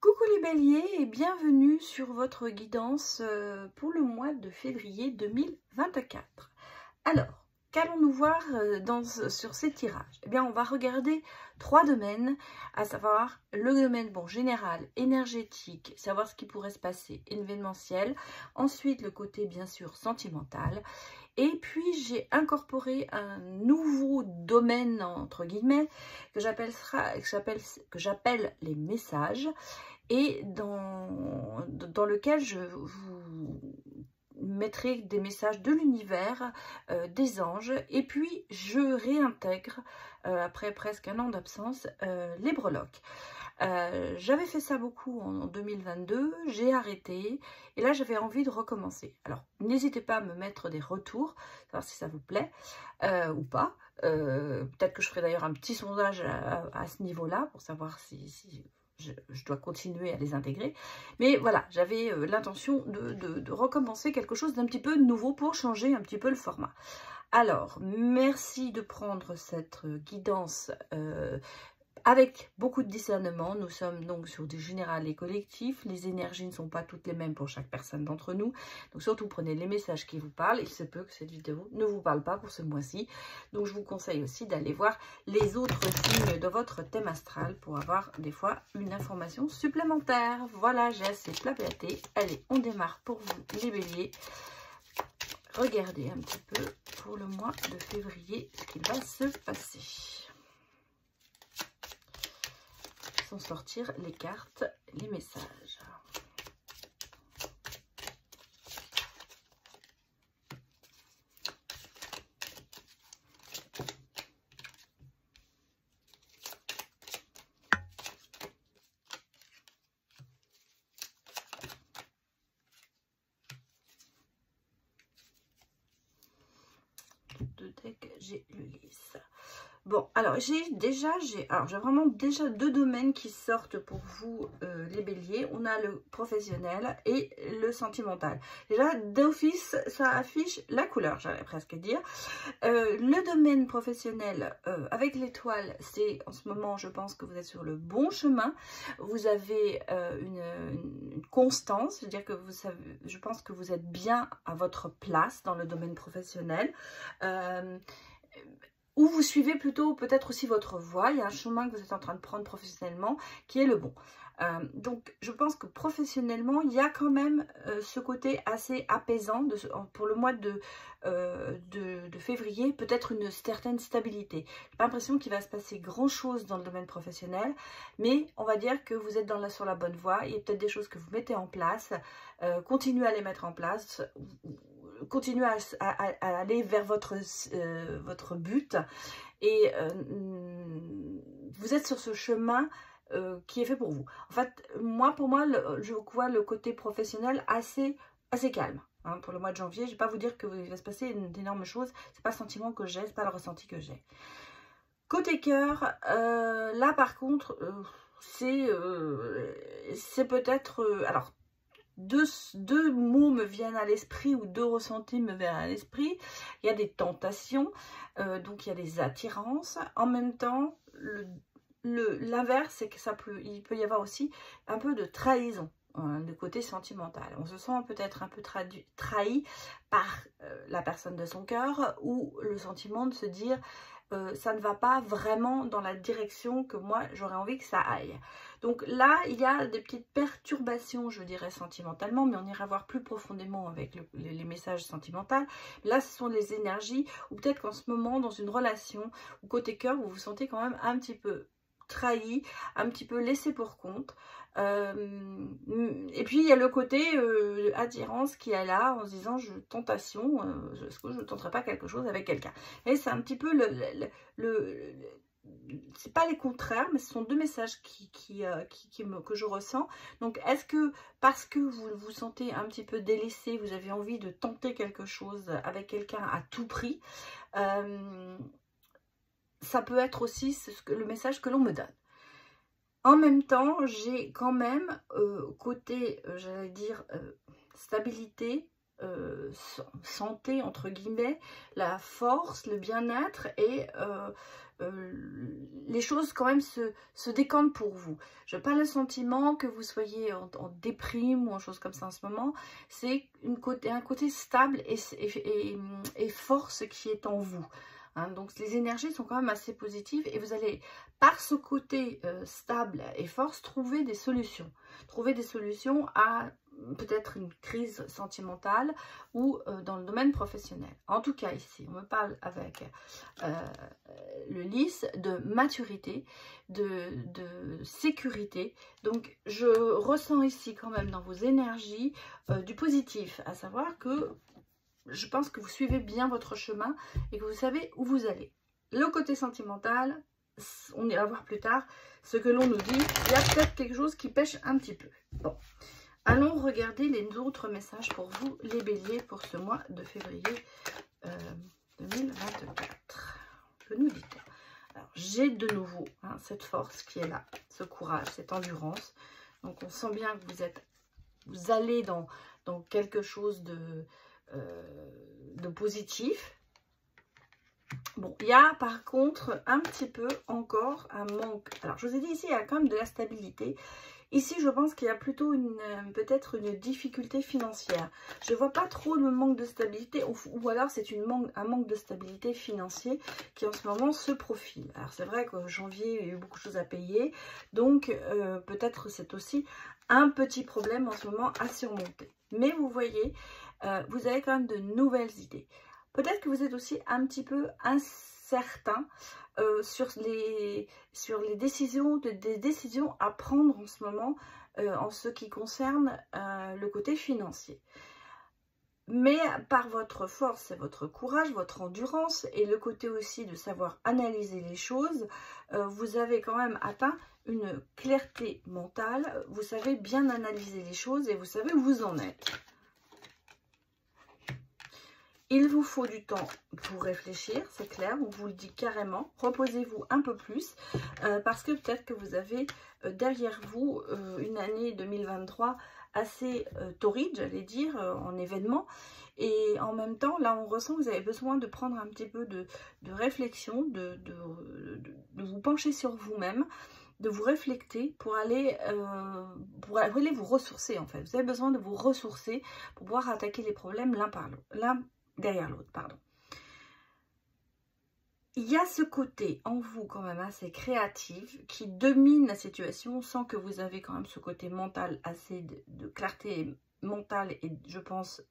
Coucou les béliers et bienvenue sur votre guidance pour le mois de février 2024. Alors, qu'allons-nous voir sur ces tirages? Eh bien, on va regarder 3 domaines, à savoir le domaine général, énergétique, savoir ce qui pourrait se passer, événementiel. Ensuite, le côté bien sûr sentimental. Et puis, j'ai incorporé un nouveau domaine, entre guillemets, que j'appelle les messages, et dans lequel je vous mettrai des messages de l'univers, des anges, et puis je réintègre, après presque un an d'absence, les breloques. J'avais fait ça beaucoup en 2022, j'ai arrêté et là j'avais envie de recommencer. Alors n'hésitez pas à me mettre des retours, savoir si ça vous plaît ou pas. Peut-être que je ferai d'ailleurs un petit sondage à ce niveau-là pour savoir si je dois continuer à les intégrer. Mais voilà, j'avais l'intention de recommencer quelque chose d'un petit peu nouveau pour changer un petit peu le format. Alors, merci de prendre cette guidance avec beaucoup de discernement. Nous sommes donc sur du général et collectif. Les énergies ne sont pas toutes les mêmes pour chaque personne d'entre nous. Donc surtout, prenez les messages qui vous parlent. Il se peut que cette vidéo ne vous parle pas pour ce mois-ci. Donc je vous conseille aussi d'aller voir les autres signes de votre thème astral pour avoir des fois une information supplémentaire. Voilà, j'ai assez blablaté. Allez, on démarre pour vous les béliers. Regardez un petit peu pour le mois de février ce qu'il va se passer. Sans sortir les cartes, les messages. Deux decks, j'ai le lys. Bon, alors j'ai vraiment déjà 2 domaines qui sortent pour vous les béliers. On a le professionnel et le sentimental. Déjà d'office ça affiche la couleur, j'allais presque dire. Le domaine professionnel avec l'étoile, c'est en ce moment je pense que vous êtes sur le bon chemin. Vous avez une constance, c'est-à-dire que vous savez, je pense que vous êtes bien à votre place dans le domaine professionnel. Ou vous suivez plutôt peut-être aussi votre voie. Il y a un chemin que vous êtes en train de prendre professionnellement qui est le bon. Donc je pense que professionnellement, il y a quand même ce côté assez apaisant pour le mois de février, peut-être une certaine stabilité. Je n'ai pas l'impression qu'il va se passer grand chose dans le domaine professionnel, mais on va dire que vous êtes sur la bonne voie. Il y a peut-être des choses que vous mettez en place, continuez à les mettre en place, continuez à aller vers votre but, et vous êtes sur ce chemin qui est fait pour vous. En fait, pour moi, je vois le côté professionnel assez calme. Hein, pour le mois de janvier, je ne vais pas vous dire qu'il va se passer d'énormes choses. C'est pas le sentiment que j'ai, c'est pas le ressenti que j'ai. Côté cœur, là par contre, c'est peut-être... alors, deux mots me viennent à l'esprit, ou 2 ressentis me viennent à l'esprit. Il y a des tentations, donc il y a des attirances. En même temps, l'inverse, c'est que il peut y avoir aussi un peu de trahison, de côté sentimental. On se sent peut-être un peu trahi par la personne de son cœur, ou le sentiment de se dire ça ne va pas vraiment dans la direction que moi j'aurais envie que ça aille. Donc là, il y a des petites perturbations, je dirais, sentimentalement, mais on ira voir plus profondément avec les messages sentimentaux. Là, ce sont les énergies, ou peut-être qu'en ce moment, dans une relation, ou côté cœur, vous vous sentez quand même un petit peu trahi, un petit peu laissé pour compte. Et puis il y a le côté attirance qui est là, en se disant tentation, est-ce que je ne tenterai pas quelque chose avec quelqu'un. Et c'est un petit peu c'est pas les contraires, mais ce sont 2 messages que je ressens. Donc est-ce que parce que vous vous sentez un petit peu délaissé, vous avez envie de tenter quelque chose avec quelqu'un à tout prix, ça peut être aussi le message que l'on me donne. En même temps, j'ai quand même côté, j'allais dire, stabilité, santé, entre guillemets, la force, le bien-être et les choses quand même se décantent pour vous. Je n'ai pas le sentiment que vous soyez en déprime ou en chose comme ça en ce moment. C'est un côté stable et force qui est en vous. Hein, donc les énergies sont quand même assez positives et vous allez, par ce côté stable et force, trouver des solutions. Trouver des solutions à peut-être une crise sentimentale ou dans le domaine professionnel. En tout cas ici, on me parle avec le lys de maturité, de sécurité. Donc je ressens ici quand même dans vos énergies du positif, à savoir que je pense que vous suivez bien votre chemin et que vous savez où vous allez. Le côté sentimental, on ira voir plus tard ce que l'on nous dit. Il y a peut-être quelque chose qui pêche un petit peu. Bon, allons regarder les autres messages pour vous, les béliers, pour ce mois de février 2024. Que nous dit-on? Alors, j'ai de nouveau cette force qui est là, ce courage, cette endurance. Donc, on sent bien que vous allez dans quelque chose de positif. Bon, il y a par contre un petit peu encore un manque. Alors, je vous ai dit ici, il y a quand même de la stabilité. Ici, je pense qu'il y a plutôt peut-être une difficulté financière. Je ne vois pas trop le manque de stabilité, ou alors c'est un manque de stabilité financier qui en ce moment se profile. Alors, c'est vrai qu'en janvier, il y a eu beaucoup de choses à payer, donc peut-être c'est aussi un petit problème en ce moment à surmonter. Mais vous voyez, vous avez quand même de nouvelles idées. Peut-être que vous êtes aussi un petit peu incertain sur les décisions, des décisions à prendre en ce moment en ce qui concerne le côté financier. Mais par votre force et votre courage, votre endurance et le côté aussi de savoir analyser les choses, vous avez quand même atteint une clarté mentale. Vous savez bien analyser les choses et vous savez où vous en êtes. Il vous faut du temps pour réfléchir, c'est clair, on vous le dit carrément. Reposez-vous un peu plus parce que peut-être que vous avez derrière vous une année 2023 assez torride, j'allais dire, en événements. Et en même temps, là, on ressent que vous avez besoin de prendre un petit peu de réflexion, de vous pencher sur vous-même, de vous réflecter pour aller vous ressourcer en fait. Vous avez besoin de vous ressourcer pour pouvoir attaquer les problèmes l'un derrière l'autre, pardon. Il y a ce côté en vous quand même assez créatif qui domine la situation. On sent que vous avez quand même ce côté mental assez de clarté mentale et je pense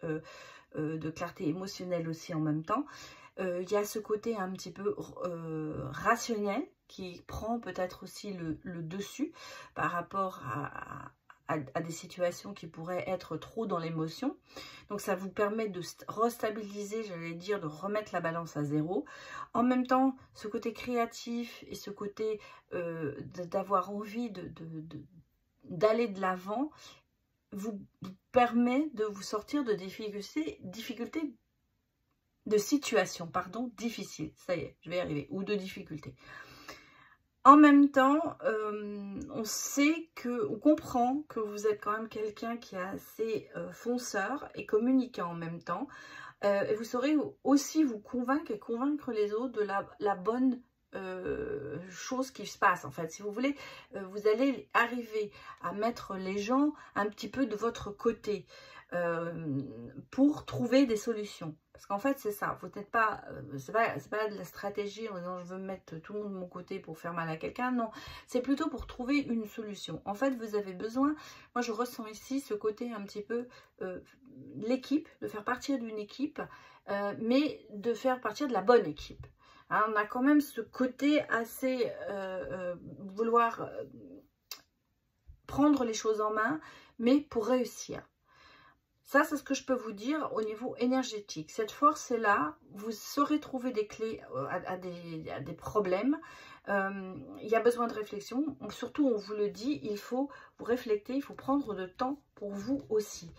de clarté émotionnelle aussi en même temps. Il y a ce côté un petit peu rationnel qui prend peut-être aussi le dessus par rapport à des situations qui pourraient être trop dans l'émotion. Donc ça vous permet de restabiliser, j'allais dire, de remettre la balance à zéro. En même temps, ce côté créatif et ce côté d'avoir envie d'aller de l'avant vous permet de vous sortir de difficultés de situations, pardon, difficiles. Ça y est, je vais y arriver, ou de difficultés. En même temps, on comprend que vous êtes quand même quelqu'un qui est assez fonceur et communicant en même temps. Et vous saurez aussi vous convaincre et convaincre les autres de la bonne chose qui se passe. En fait, si vous voulez, vous allez arriver à mettre les gens un petit peu de votre côté pour trouver des solutions. Parce qu'en fait, c'est ça. Vous n'êtes pas, c'est pas de la stratégie en disant je veux mettre tout le monde de mon côté pour faire mal à quelqu'un. Non, c'est plutôt pour trouver une solution. En fait, vous avez besoin, moi je ressens ici ce côté un petit peu l'équipe, de faire partir d'une équipe, mais de faire partir de la bonne équipe. Hein, on a quand même ce côté assez vouloir prendre les choses en main, mais pour réussir. Ça, c'est ce que je peux vous dire au niveau énergétique. Cette force est là, vous saurez trouver des clés à des problèmes. Il y a besoin de réflexion. Surtout, on vous le dit, il faut vous réfléchir, il faut prendre de temps pour vous aussi.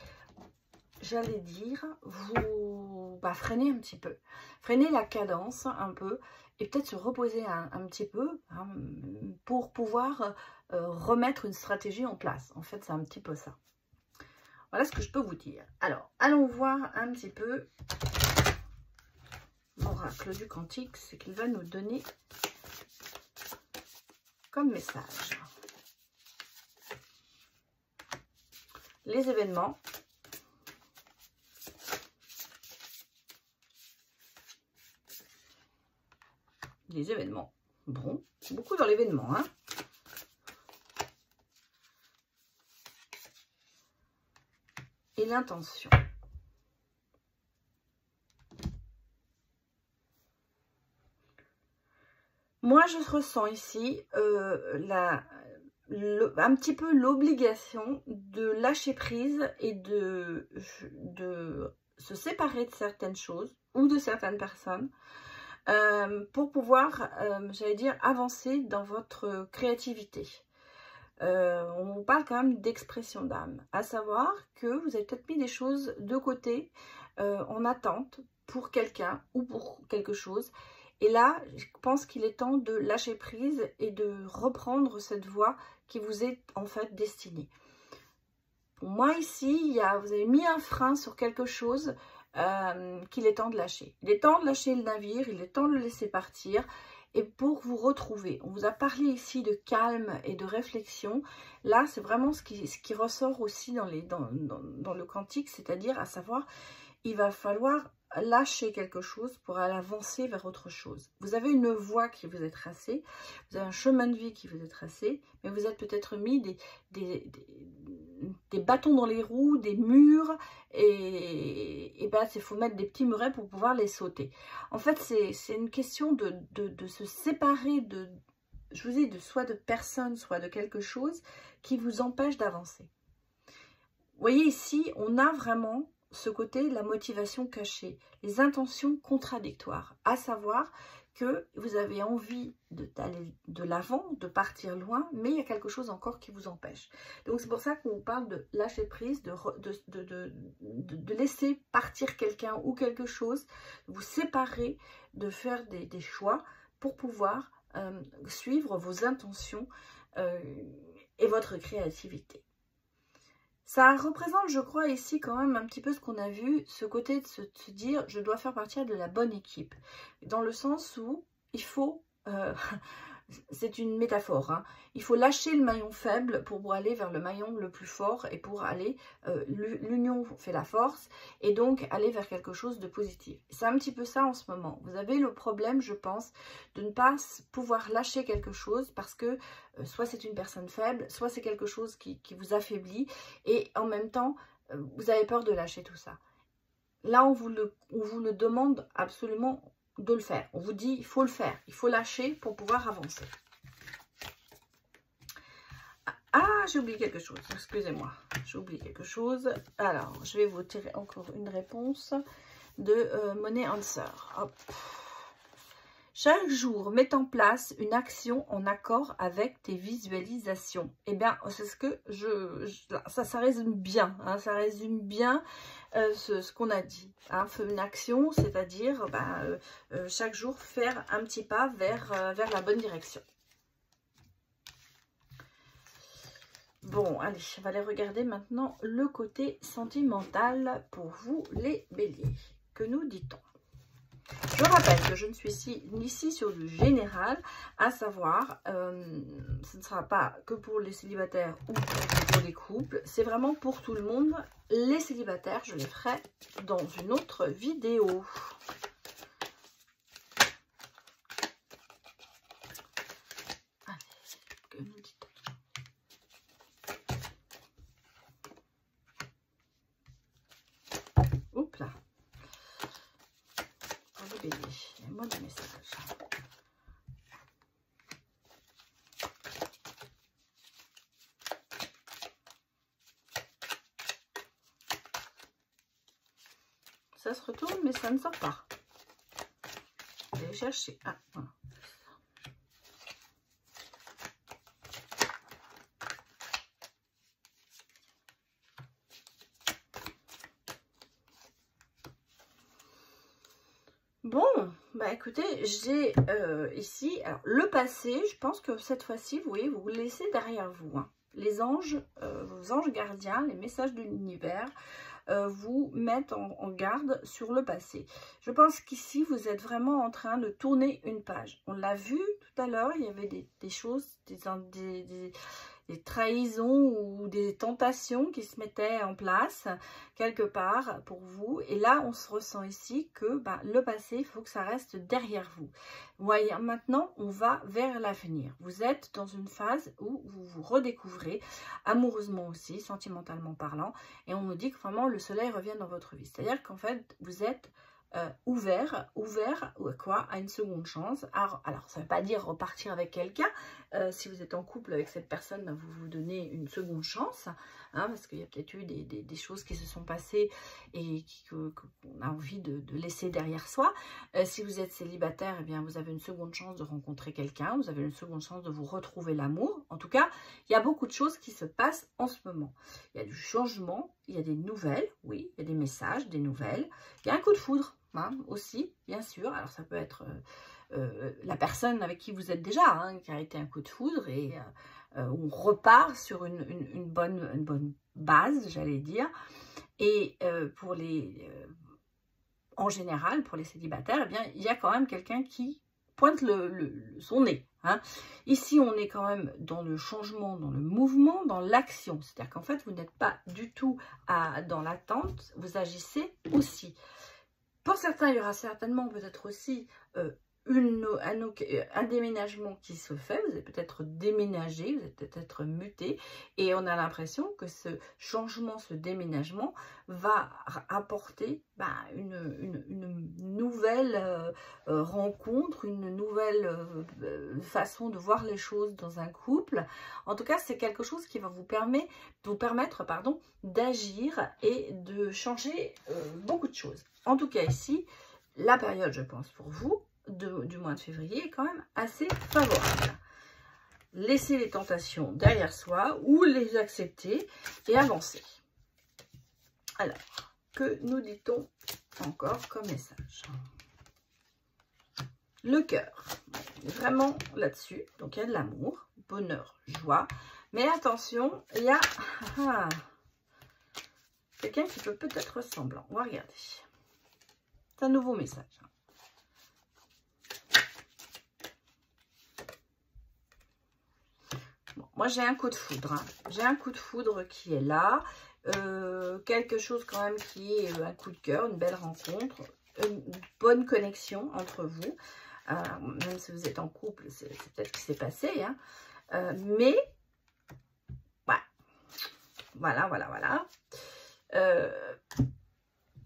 J'allais dire, vous freinez un petit peu. Freinez la cadence un peu et peut-être se reposer un petit peu hein, pour pouvoir remettre une stratégie en place. En fait, c'est un petit peu ça. Voilà ce que je peux vous dire. Alors, allons voir un petit peu l'oracle du Cantique, ce qu'il va nous donner comme message. Les événements. Les événements. Bon, beaucoup dans l'événement, hein. Et l'intention. Moi, je ressens ici un petit peu l'obligation de lâcher prise et de se séparer de certaines choses ou de certaines personnes pour pouvoir, j'allais dire, avancer dans votre créativité. On vous parle quand même d'expression d'âme, à savoir que vous avez peut-être mis des choses de côté en attente pour quelqu'un ou pour quelque chose. Et là, je pense qu'il est temps de lâcher prise et de reprendre cette voie qui vous est en fait destinée. Pour moi ici, vous avez mis un frein sur quelque chose qu'il est temps de lâcher. Il est temps de lâcher le navire, il est temps de le laisser partir. Et pour vous retrouver, on vous a parlé ici de calme et de réflexion. Là, c'est vraiment ce qui ressort aussi dans le cantique, c'est-à-dire à savoir, il va falloir lâcher quelque chose pour aller avancer vers autre chose. Vous avez une voie qui vous est tracée, vous avez un chemin de vie qui vous est tracé, mais vous êtes peut-être mis des bâtons dans les roues, des murs, et ben, il faut mettre des petits murets pour pouvoir les sauter. En fait, c'est une question de se séparer je vous dis, soit de personnes, soit de quelque chose qui vous empêche d'avancer. Vous voyez ici, on a vraiment ce côté, la motivation cachée, les intentions contradictoires, à savoir que vous avez envie d'aller de l'avant, de partir loin, mais il y a quelque chose encore qui vous empêche. Donc c'est pour ça qu'on vous parle de lâcher prise, de laisser partir quelqu'un ou quelque chose, de vous séparer, de faire des choix pour pouvoir suivre vos intentions et votre créativité. Ça représente, je crois, ici quand même un petit peu ce qu'on a vu, ce côté de se dire « je dois faire partie de la bonne équipe ». Dans le sens où il faut, c'est une métaphore, hein, il faut lâcher le maillon faible pour aller vers le maillon le plus fort et pour aller, l'union fait la force et donc aller vers quelque chose de positif. C'est un petit peu ça en ce moment. Vous avez le problème, je pense, de ne pas pouvoir lâcher quelque chose parce que soit c'est une personne faible, soit c'est quelque chose qui vous affaiblit et en même temps, vous avez peur de lâcher tout ça. Là, on vous le demande absolument de le faire. On vous dit, il faut le faire, il faut lâcher pour pouvoir avancer. Ah, j'ai oublié quelque chose, excusez-moi, j'ai oublié quelque chose. Alors, je vais vous tirer encore une réponse de Money Answer. Hop. Chaque jour, mets en place une action en accord avec tes visualisations. Eh bien, c'est ce que ça résume bien, hein, ça résume bien ce qu'on a dit. Hein, une action, c'est-à-dire chaque jour faire un petit pas vers la bonne direction. Bon, allez, on va aller regarder maintenant le côté sentimental pour vous, les béliers. Que nous dit-on? Je rappelle que je ne suis ici sur du général, à savoir, ce ne sera pas que pour les célibataires ou pour les couples, c'est vraiment pour tout le monde. Les célibataires, je les ferai dans une autre vidéo. Allez, que nous dit-on? Oups là. Et moi des messages. Ça se retourne mais ça ne sort pas. Je vais chercher. Ah, voilà. Bon, bah écoutez, j'ai ici, alors le passé, je pense que cette fois-ci, vous voyez, vous le laissez derrière vous. Hein. les anges, vos anges gardiens, les messages de l'univers, vous mettent en garde sur le passé. Je pense qu'ici, vous êtes vraiment en train de tourner une page. On l'a vu tout à l'heure, il y avait des choses, des trahisons ou des tentations qui se mettaient en place quelque part pour vous. Et là, on se ressent ici que le passé, il faut que ça reste derrière vous. Voyez, maintenant, on va vers l'avenir. Vous êtes dans une phase où vous vous redécouvrez, amoureusement aussi, sentimentalement parlant. Et on nous dit que vraiment, le soleil revient dans votre vie. C'est-à-dire qu'en fait, vous êtes ouvert à une seconde chance. Alors ça ne veut pas dire repartir avec quelqu'un. Si vous êtes en couple avec cette personne, vous vous donnez une seconde chance, hein, parce qu'il y a peut-être eu des choses qui se sont passées et qu'on a envie de laisser derrière soi. Si vous êtes célibataire, eh bien, vous avez une seconde chance de rencontrer quelqu'un, vous avez une seconde chance de vous retrouver l'amour. En tout cas, il y a beaucoup de choses qui se passent en ce moment. Il y a du changement, il y a des nouvelles, oui, il y a des messages, des nouvelles. Il y a un coup de foudre, hein, aussi, bien sûr. Alors, ça peut être la personne avec qui vous êtes déjà, hein, qui a été un coup de foudre, et on repart sur une bonne base, j'allais dire. Et pour en général, pour les célibataires, eh bien, il y a quand même quelqu'un qui pointe son nez. Hein. Ici, on est quand même dans le changement, dans le mouvement, dans l'action. C'est-à-dire qu'en fait, vous n'êtes pas du tout dans l'attente, vous agissez aussi. Pour certains, il y aura certainement peut-être aussi un déménagement qui se fait. Vous êtes peut-être déménagé, vous êtes peut-être muté, et on a l'impression que ce changement, ce déménagement va apporter une nouvelle rencontre, une nouvelle façon de voir les choses dans un couple. En tout cas, c'est quelque chose qui va vous permettre d'agir et de changer beaucoup de choses. En tout cas, ici, la période, je pense, pour vous, du mois de février est quand même assez favorable. Laissez les tentations derrière soi ou les accepter et avancer. Alors, que nous dit-on encore comme message? Le cœur, vraiment là-dessus. Donc, il y a de l'amour, bonheur, joie. Mais attention, il y a quelqu'un qui peut être semblant. On va regarder. C'est un nouveau message. Bon, moi, j'ai un coup de foudre. Hein. J'ai un coup de foudre qui est là. Quelque chose quand même qui est un coup de cœur, une belle rencontre, une bonne connexion entre vous. Même si vous êtes en couple, c'est peut-être ce qui s'est passé. Hein. Mais, ouais. Voilà.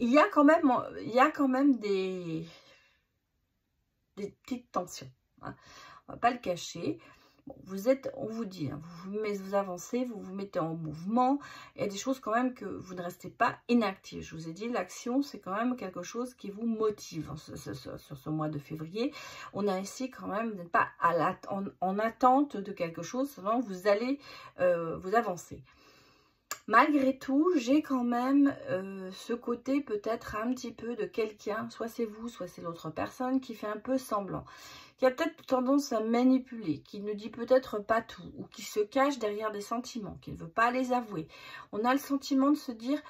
Il y a quand même des petites tensions. Hein. On ne va pas le cacher. Bon, on vous dit, hein, vous avancez, vous vous mettez en mouvement. Il y a des choses quand même que vous ne restez pas inactif. Je vous ai dit, l'action, c'est quand même quelque chose qui vous motive sur ce mois de février. On a ici quand même, vous n'êtes pas en attente de quelque chose, seulement vous allez vous avancer. Malgré tout, j'ai quand même ce côté peut-être un petit peu de quelqu'un, soit c'est vous, soit c'est l'autre personne, qui fait un peu semblant, qui a peut-être tendance à manipuler, qui ne dit peut-être pas tout, ou qui se cache derrière des sentiments, qui ne veut pas les avouer. On a le sentiment de se dire,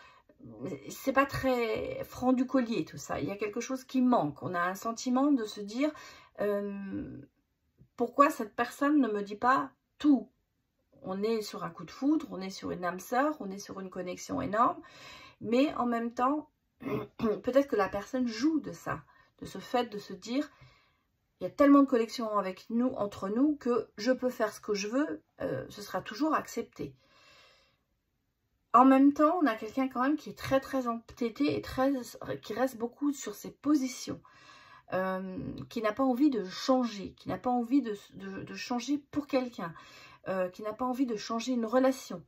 c'est pas très franc du collier tout ça, il y a quelque chose qui manque. On a un sentiment de se dire, pourquoi cette personne ne me dit pas tout? On est sur un coup de foudre, on est sur une âme sœur, on est sur une connexion énorme. Mais en même temps, peut-être que la personne joue de ça, de ce fait de se dire, il y a tellement de connexion entre nous, que je peux faire ce que je veux, ce sera toujours accepté. En même temps, on a quelqu'un quand même qui est très très entêté et qui reste beaucoup sur ses positions. Qui n'a pas envie de changer, qui n'a pas envie de changer pour quelqu'un. Qui n'a pas envie de changer une relation.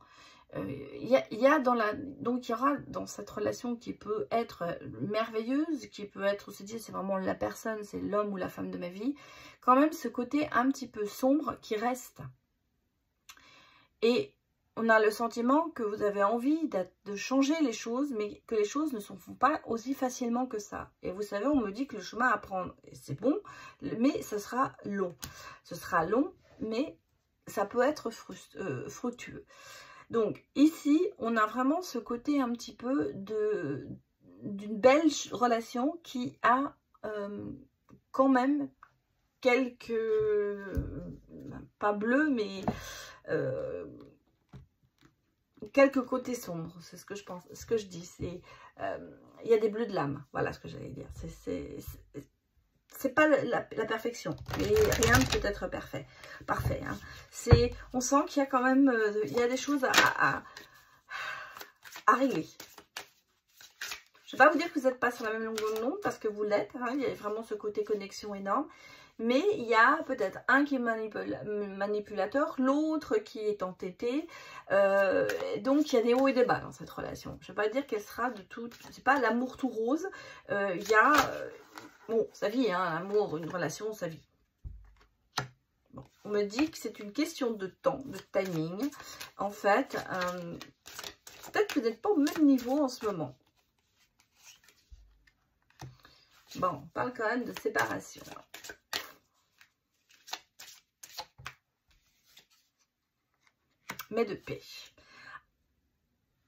Donc il y aura dans cette relation qui peut être merveilleuse, qui peut être, se dire c'est vraiment la personne, c'est l'homme ou la femme de ma vie, quand même ce côté un petit peu sombre qui reste. Et on a le sentiment que vous avez envie de changer les choses, mais que les choses ne se font pas aussi facilement que ça. Et vous savez, on me dit que le chemin à prendre, c'est bon, mais ce sera long. Ce sera long, mais ça peut être fructueux. Donc ici, on a vraiment ce côté un petit peu d'une belle relation qui a quand même quelques, pas bleus, mais quelques côtés sombres, c'est ce que je pense, ce que je dis, c'est il y a des bleus de l'âme, voilà ce que j'allais dire, c'est pas la perfection, mais rien ne peut être parfait, hein. On sent qu'il y a quand même, il y a des choses à régler. Je ne vais pas vous dire que vous n'êtes pas sur la même longueur d'onde, parce que vous l'êtes, hein, il y a vraiment ce côté connexion énorme, mais il y a peut-être un qui est manipulateur, l'autre qui est entêté, donc il y a des hauts et des bas dans cette relation. Je ne vais pas dire qu'elle sera de tout, c'est pas l'amour tout rose, il y a, bon, sa vie, hein, l'amour, une relation, sa vie. Bon, on me dit que c'est une question de temps, de timing, en fait, peut-être que vous n'êtes pas au même niveau en ce moment. Bon, on parle quand même de séparation. Mais de paix.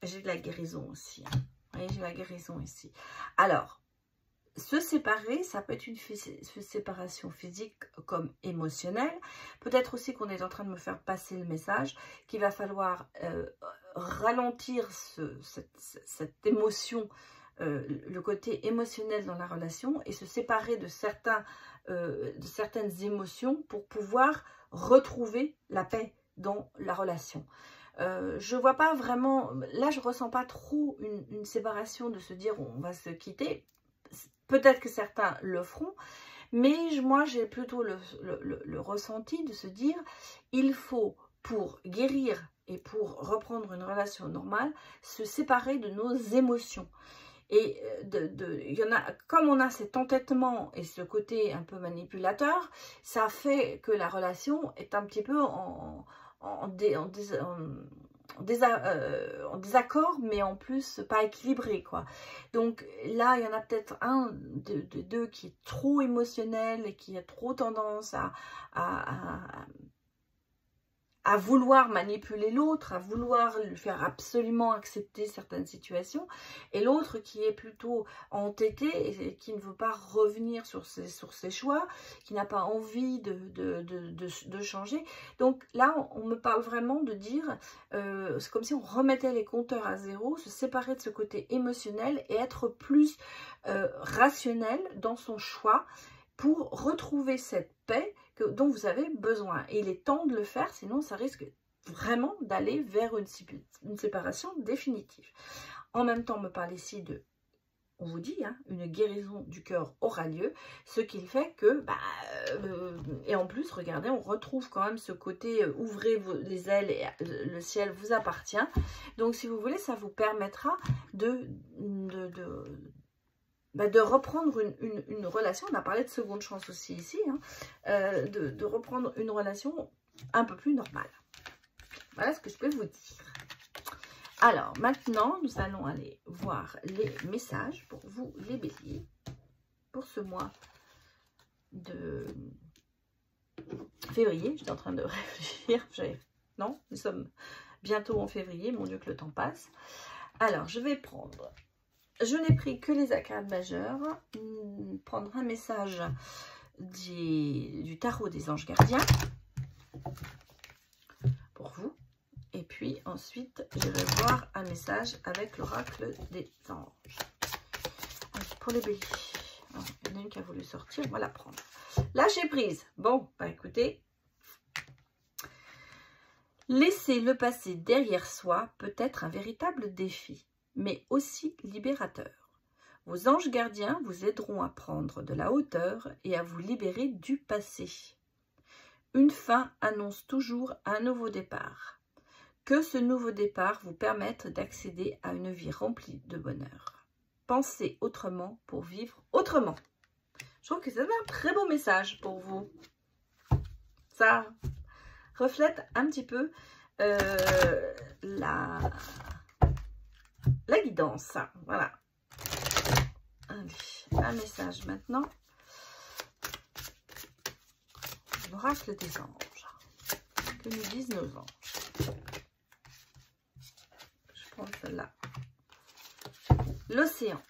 J'ai de la guérison aussi. Hein. Oui, j'ai la guérison ici. Alors, se séparer, ça peut être une séparation physique comme émotionnelle. Peut-être aussi qu'on est en train de me faire passer le message qu'il va falloir ralentir cette émotion, le côté émotionnel dans la relation et se séparer de certaines émotions pour pouvoir retrouver la paix dans la relation. Je vois pas vraiment, là je ressens pas trop une séparation de se dire on va se quitter. Peut-être que certains le feront, mais moi j'ai plutôt le ressenti de se dire il faut, pour guérir et pour reprendre une relation normale, se séparer de nos émotions. Et il y en a, comme on a cet entêtement et ce côté un peu manipulateur, ça fait que la relation est un petit peu en désaccord, mais en plus pas équilibré, quoi. Donc là, il y en a peut-être un de deux qui est trop émotionnel et qui a trop tendance à vouloir manipuler l'autre, à vouloir lui faire absolument accepter certaines situations, et l'autre qui est plutôt entêté et qui ne veut pas revenir sur ses choix, qui n'a pas envie de changer. Donc là, on me parle vraiment de dire, c'est comme si on remettait les compteurs à zéro, se séparer de ce côté émotionnel et être plus rationnel dans son choix pour retrouver cette paix dont vous avez besoin. Et il est temps de le faire, sinon ça risque vraiment d'aller vers une séparation définitive. En même temps, on me parle ici de, on vous dit, hein, une guérison du cœur aura lieu, ce qui fait que, et en plus, regardez, on retrouve quand même ce côté ouvrez les ailes et le ciel vous appartient. Donc, si vous voulez, ça vous permettra de reprendre une relation. On a parlé de seconde chance aussi ici, hein, de reprendre une relation un peu plus normale. Voilà ce que je peux vous dire. Alors, maintenant, nous allons aller voir les messages pour vous, les béliers, pour ce mois de février. J'étais en train de réfléchir. Non, nous sommes bientôt en février. Mon Dieu, que le temps passe. Alors, je vais prendre... Je n'ai pris que les arcades majeures, prendre un message du tarot des anges gardiens pour vous. Et puis ensuite, je vais voir un message avec l'oracle des anges. Alors, pour les béliers, alors, il y en a une qui a voulu sortir, on va la prendre. Lâcher prise. Bon, bah écoutez, laisser le passé derrière soi peut être un véritable défi, mais aussi libérateur. Vos anges gardiens vous aideront à prendre de la hauteur et à vous libérer du passé. Une fin annonce toujours un nouveau départ. Que ce nouveau départ vous permette d'accéder à une vie remplie de bonheur. Pensez autrement pour vivre autrement. Je trouve que c'est un très beau message pour vous. Ça reflète un petit peu la guidance, voilà. Allez, un message maintenant. L'oracle des anges. que nous disent nos anges? Je prends celle-là. L'océan.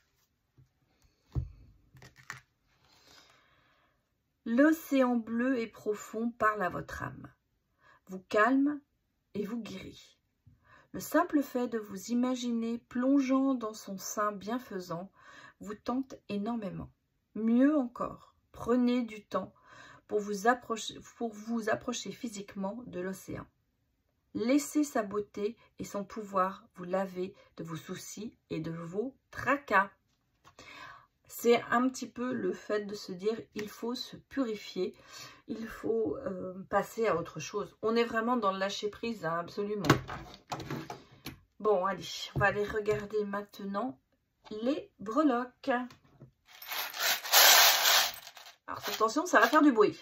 L'océan bleu et profond parle à votre âme, vous calme et vous guérit. Le simple fait de vous imaginer plongeant dans son sein bienfaisant vous tente énormément. Mieux encore, prenez du temps pour vous approcher physiquement de l'océan. Laissez sa beauté et son pouvoir vous laver de vos soucis et de vos tracas. C'est un petit peu le fait de se dire il faut se purifier, il faut passer à autre chose. On est vraiment dans le lâcher prise, hein, absolument. Bon, allez, on va aller regarder maintenant les breloques. Alors attention, ça va faire du bruit.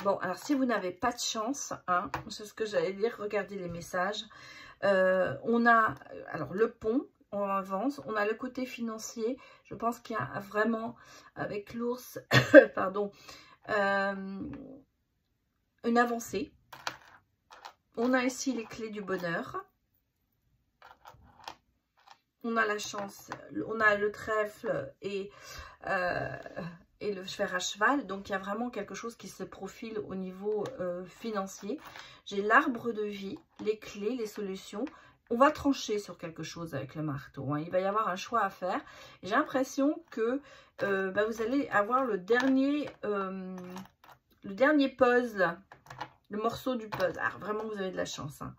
Bon, alors si vous n'avez pas de chance, hein, c'est ce que j'allais dire, regardez les messages. On a alors le pont, on avance, on a le côté financier. Je pense qu'il y a vraiment, avec l'ours, pardon, une avancée. On a ici les clés du bonheur. On a la chance, on a le trèfle et le fer à cheval. Donc, il y a vraiment quelque chose qui se profile au niveau financier. J'ai l'arbre de vie, les clés, les solutions. On va trancher sur quelque chose avec le marteau. Hein. Il va y avoir un choix à faire. J'ai l'impression que vous allez avoir le dernier puzzle, le morceau du puzzle. Alors, vraiment, vous avez de la chance. Hein.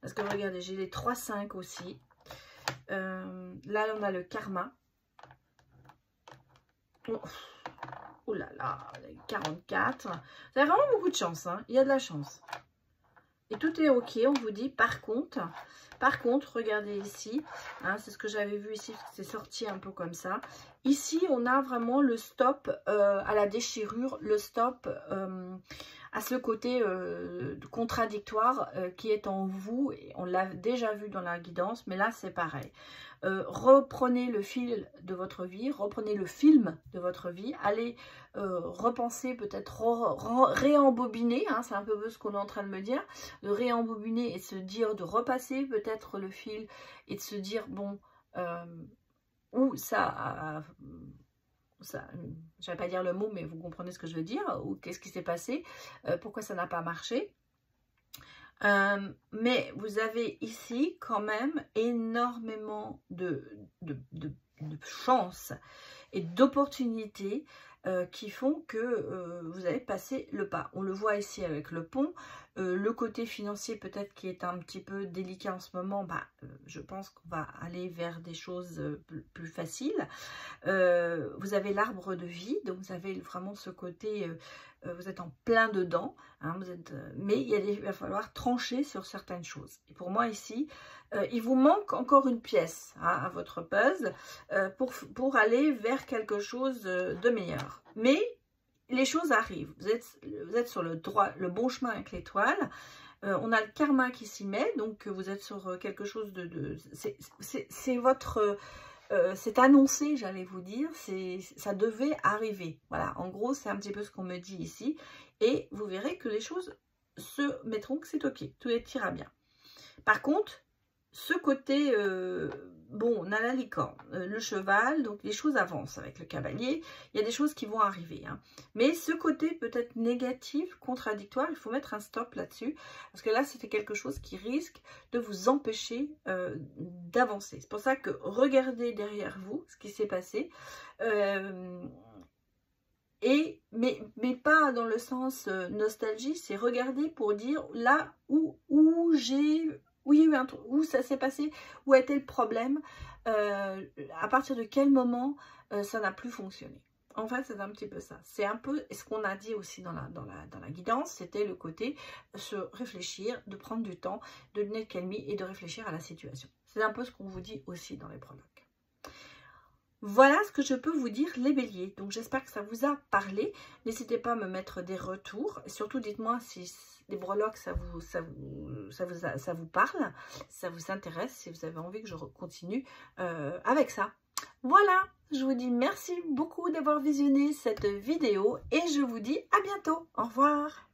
Parce que, regardez, j'ai les 3-5 aussi. Là, on a le karma. Oh là là, 44. Vous avez vraiment beaucoup de chance. Hein. Il y a de la chance. Et tout est ok. On vous dit, par contre, regardez ici. Hein, c'est ce que j'avais vu ici. C'est sorti un peu comme ça. Ici, on a vraiment le stop à la déchirure. Le stop à ce côté contradictoire qui est en vous. Et on l'a déjà vu dans la guidance. Mais là, c'est pareil. Reprenez le fil de votre vie, reprenez le film de votre vie, allez repenser, peut-être réembobiner, hein, c'est un peu ce qu'on est en train de me dire, de réembobiner et se dire, de repasser peut-être le fil et de se dire, bon, où ça, je ne vais pas dire le mot, mais vous comprenez ce que je veux dire, ou qu'est-ce qui s'est passé, pourquoi ça n'a pas marché. Mais vous avez ici quand même énormément de chance et d'opportunités qui font que vous avez passé le pas. On le voit ici avec le pont. Le côté financier peut-être qui est un petit peu délicat en ce moment, je pense qu'on va aller vers des choses plus faciles. Vous avez l'arbre de vie, donc vous avez vraiment ce côté, vous êtes en plein dedans, hein, mais il va falloir trancher sur certaines choses. Et pour moi ici, il vous manque encore une pièce, hein, à votre puzzle pour aller vers quelque chose de meilleur. Mais les choses arrivent, vous êtes sur le bon chemin avec l'étoile. On a le karma qui s'y met, donc vous êtes sur quelque chose c'est votre... c'est annoncé, j'allais vous dire, ça devait arriver. Voilà, en gros, c'est un petit peu ce qu'on me dit ici. Et vous verrez que les choses se mettront, que c'est ok, tout ira bien. Par contre, ce côté, bon, on a la licorne, le cheval, donc les choses avancent avec le cavalier. Il y a des choses qui vont arriver. Hein. Mais ce côté peut-être négatif, contradictoire, il faut mettre un stop là-dessus. Parce que là, c'était quelque chose qui risque de vous empêcher d'avancer. C'est pour ça que regardez derrière vous ce qui s'est passé. Mais pas dans le sens nostalgie, c'est regarder pour dire là où il y a eu un truc, où ça s'est passé, où a été le problème, à partir de quel moment ça n'a plus fonctionné. En fait, c'est un petit peu ça. C'est un peu ce qu'on a dit aussi dans la guidance, c'était le côté se réfléchir, de prendre du temps, de donner de calmie et de réfléchir à la situation. C'est un peu ce qu'on vous dit aussi dans les prologues. Voilà ce que je peux vous dire les béliers. Donc j'espère que ça vous a parlé. N'hésitez pas à me mettre des retours. Et surtout dites-moi si les breloques ça vous parle, ça vous intéresse, si vous avez envie que je continue avec ça. Voilà, je vous dis merci beaucoup d'avoir visionné cette vidéo et je vous dis à bientôt. Au revoir.